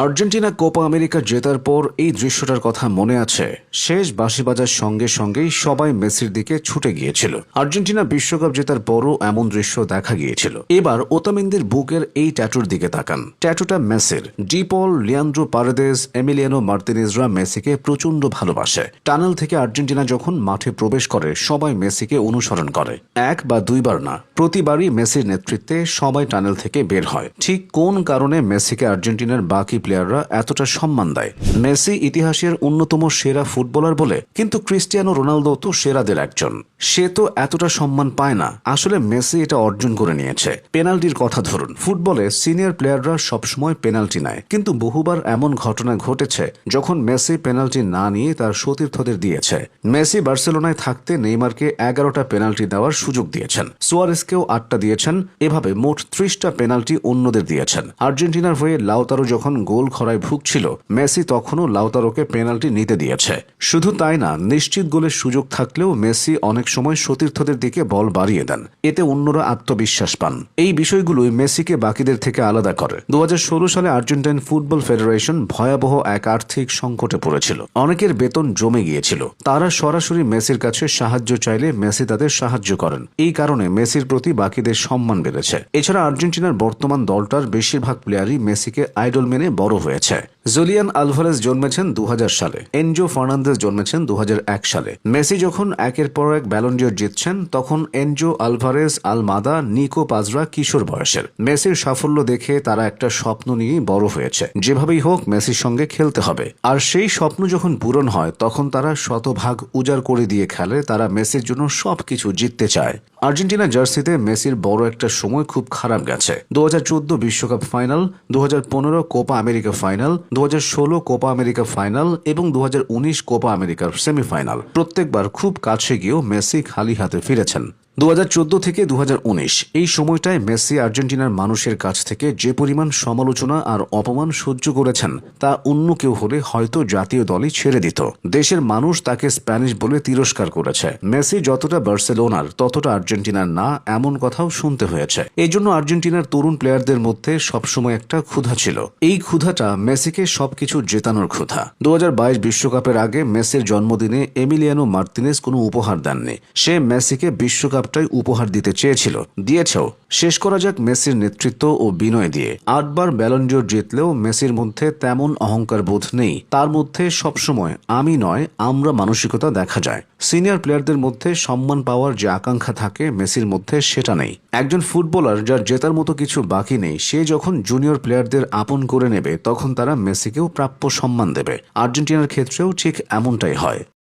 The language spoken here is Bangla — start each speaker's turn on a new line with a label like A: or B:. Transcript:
A: আর্জেন্টিনা কোপা আমেরিকা জেতার পর এই দৃশ্যটার কথা মনে আছে। শেষ বাঁশি বাজার সঙ্গে সঙ্গেই সবাই মেসির দিকে ছুটে গিয়েছিল। আর্জেন্টিনা বিশ্বকাপ জেতার পরও এমন দৃশ্য দেখা গিয়েছিল। এবার ওতামেন্দির বুকের এই ট্যাটুর দিকে তাকান। ট্যাটুটা মেসির। ডিপল, লিয়ান্দ্রো পারেদেস, এমিলিয়ানো মার্তিনেজরা মেসিকে প্রচণ্ড ভালোবাসে। টানেল থেকে আর্জেন্টিনা যখন মাঠে প্রবেশ করে সবাই মেসিকে অনুসরণ করে। এক বা দুইবার না, প্রতিবারই মেসির নেতৃত্বে সবাই টানেল থেকে বের হয়। ঠিক কোন কারণে মেসিকে আর্জেন্টিনার বাকি প্লেয়াররা এতটা সম্মান দেয়? মেসি ইতিহাসের অন্যতম সেরা ফুটবলার বলে, কিন্তু ক্রিস্টিয়ানো রোনালদো তো সেরাদের একজন। সে তো এতটা সম্মান পায় না। আসলে মেসি এটা অর্জন করে নিয়েছে। পেনাল্টির কথা ধরুন, ফুটবলে সিনিয়র প্লেয়াররা সবসময় পেনাল্টি নেয়, কিন্তু বহুবার এমন ঘটনা ঘটেছে যখন মেসি পেনাল্টি না নিয়ে তার সতীর্থদের দিয়েছে। মেসি বার্সেলোনায় থাকতে নেইমারকে 11টা পেনাল্টি দেওয়ার সুযোগ দিয়েছেন, সুয়ারেসকেও 8টা দিয়েছেন। এভাবে মোট 30টা পেনাল্টি অন্যদের দিয়েছেন। আর্জেন্টিনার হয়ে লাউতারো যখন গোল খরায় ভুগছিল, মেসি তখনও লাউতারোকে পেনাল্টি নিতে দিয়েছে। শুধু তাই না, নিশ্চিত গোলের সুযোগ থাকলেও মেসি অনেক সময় সতীর্থদের দিকে বল বাড়িয়ে দেন। এতে অন্যরা আত্মবিশ্বাস পান। এই বিষয়গুলোই মেসিকে বাকিদের থেকে আলাদা করে। 2016 সালে আর্জেন্টাইন ফুটবল ফেডারেশন ভয়াবহ এক আর্থিক সংকটে পড়েছিল। অনেকের বেতন জমে গিয়েছিল। তারা সরাসরি মেসির কাছে সাহায্য চাইলে মেসি তাদের সাহায্য করেন। এই কারণে মেসির প্রতি বাকিদের সম্মান বেড়েছে। এছাড়া আর্জেন্টিনার বর্তমান দলটার বেশিরভাগ প্লেয়ারই মেসিকে আইডল মেনে বড় হয়েছে। জুলিয়ান আলভারেজ জন্মেছেন 2000 সালে, এনজো ফার্নান্দেজ জন্মেছেন 2001 সালে। মেসি যখন একের পর এক ব্যালন ডিওর জিতছেন, তখন এনজো, আলভারেজ, আলমাদা, নিকো পাজরা কিশোর বয়সের। মেসির সাফল্য দেখে তারা একটা স্বপ্ন নিয়েই বড় হয়েছে, যেভাবেই হোক মেসির সঙ্গে খেলতে হবে। আর সেই স্বপ্ন যখন পূরণ হয়, তখন তারা শতভাগ উজাড় করে দিয়ে খেলে। তারা মেসির জন্য সবকিছু জিততে চায়। আর্জেন্টিনা জার্সিতে মেসির বড় একটা সময় খুব খারাপ গেছে। 2014 বিশ্বকাপ final, 2015 Copa America final, 2016 Copa America final এবং 2019 কোপা আমেরিকার সেমিফাইনাল। প্রত্যেকবার খুব কাছে গিয়েও মেসি খালি হাতে ফিরেছেন। 2014 থেকে 2019 এই সময়টায় মেসি আর্জেন্টিনার মানুষের কাছ থেকে যে পরিমাণ সমালোচনা আর অপমান সহ্য করেছেন, তা অন্য কেউ হলে হয়তো জাতীয় দলই ছেড়ে দিত। দেশের মানুষ তাকে স্প্যানিশ বলে তিরস্কার করেছে। মেসি যতটা বার্সেলোনার, ততটা আর্জেন্টিনার না, এমন কথাও শুনতে হয়েছে। এই জন্য আর্জেন্টিনার তরুণ প্লেয়ারদের মধ্যে সবসময় একটা ক্ষুধা ছিল। এই ক্ষুধাটা মেসিকে সবকিছু জেতানোর ক্ষুধা। 2022 বিশ্বকাপের আগে মেসির জন্মদিনে এমিলিয়ানো মার্তিনেজ কোনো উপহার দেননি। সে মেসিকে বিশ্বকাপ উপহার দিতে চেয়েছিল, দিয়েছেও। শেষ করা যাক মেসির নেতৃত্ব ও বিনয় দিয়ে। 8বার ব্যালন ডিওর জিতলেও মেসির মধ্যে তেমন অহংকার বোধ নেই। তার মধ্যে সবসময় আমি নয়, আমরা মানসিকতা দেখা যায়। সিনিয়র প্লেয়ারদের মধ্যে সম্মান পাওয়ার যে আকাঙ্ক্ষা থাকে, মেসির মধ্যে সেটা নেই। একজন ফুটবলার যার জেতার মতো কিছু বাকি নেই, সে যখন জুনিয়র প্লেয়ারদের আপন করে নেবে, তখন তারা মেসিকেও প্রাপ্য সম্মান দেবে। আর্জেন্টিনার ক্ষেত্রেও ঠিক এমনটাই হয়।